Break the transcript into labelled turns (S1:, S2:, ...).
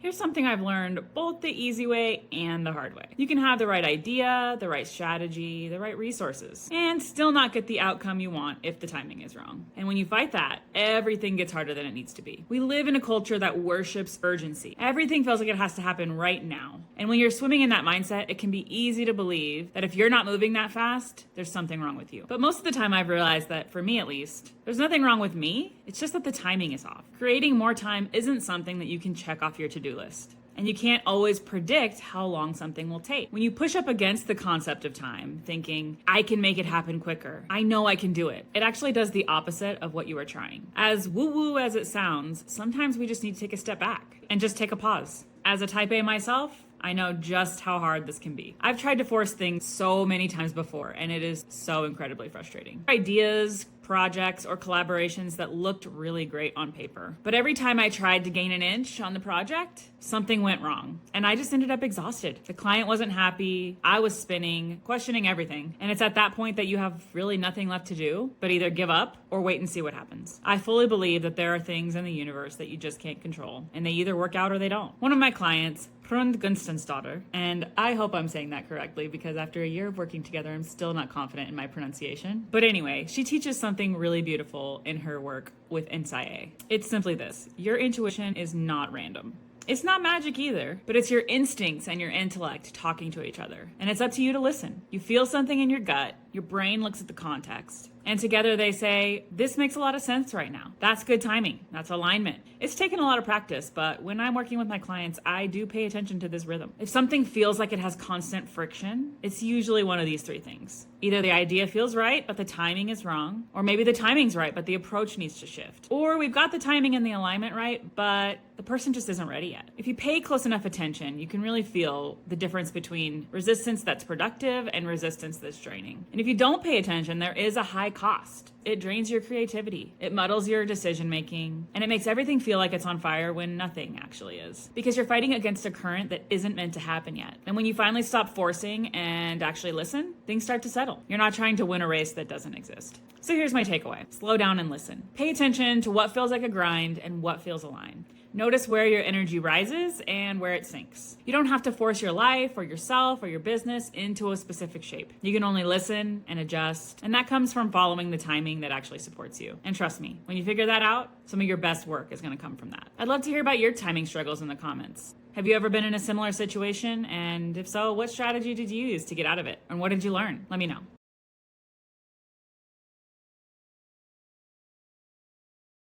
S1: Here's something I've learned both the easy way and the hard way. You can have the right idea, the right strategy, the right resources, and still not get the outcome you want if the timing is wrong. And when you fight that, everything gets harder than it needs to be. We live in a culture that worships urgency. Everything feels like it has to happen right now. And when you're swimming in that mindset, it can be easy to believe that if you're not moving that fast, there's something wrong with you. But most of the time I've realized that, for me at least, there's nothing wrong with me. It's just that the timing is off. Creating more time isn't something that you can check off your to-do list. And you can't always predict how long something will take. When you push up against the concept of time, thinking, I can make it happen quicker, I know I can do it, it actually does the opposite of what you are trying. As woo-woo as it sounds, sometimes we just need to take a step back and just take a pause. As a type A myself, I know just how hard this can be. I've tried to force things so many times before, and it is so incredibly frustrating. Ideas, projects, or collaborations that looked really great on paper. But every time I tried to gain an inch on the project, something went wrong. And I just ended up exhausted. The client wasn't happy, I was spinning, questioning everything. And it's at that point that you have really nothing left to do but either give up or wait and see what happens. I fully believe that there are things in the universe that you just can't control, and they either work out or they don't. One of my clients, Prund Gunstensdottir, and I hope I'm saying that correctly because after a year of working together, I'm still not confident in my pronunciation. But anyway, she teaches something really beautiful in her work with NSIA. It's simply this: your intuition is not random. It's not magic either, but it's your instincts and your intellect talking to each other. And it's up to you to listen. You feel something in your gut, your brain looks at the context, and together they say, this makes a lot of sense right now. That's good timing. That's alignment. It's taken a lot of practice, but when I'm working with my clients, I do pay attention to this rhythm. If something feels like it has constant friction, it's usually one of these three things. Either the idea feels right, but the timing is wrong, or maybe the timing's right, but the approach needs to shift. Or we've got the timing and the alignment right, but the person just isn't ready yet. If you pay close enough attention, you can really feel the difference between resistance that's productive and resistance that's draining. And if you don't pay attention, there is a high cost. It drains your creativity, it muddles your decision making, and it makes everything feel like it's on fire when nothing actually is. Because you're fighting against a current that isn't meant to happen yet. And when you finally stop forcing and actually listen, things start to settle. You're not trying to win a race that doesn't exist. So here's my takeaway: slow down and listen. Pay attention to what feels like a grind and what feels aligned. Notice where your energy rises and where it sinks. You don't have to force your life or yourself or your business into a specific shape. You can only listen and adjust, and that comes from following the timing that actually supports you. And trust me, when you figure that out, some of your best work is going to come from that. I'd love to hear about your timing struggles in the comments. Have you ever been in a similar situation? And if so, what strategy did you use to get out of it? And what did you learn? Let me know.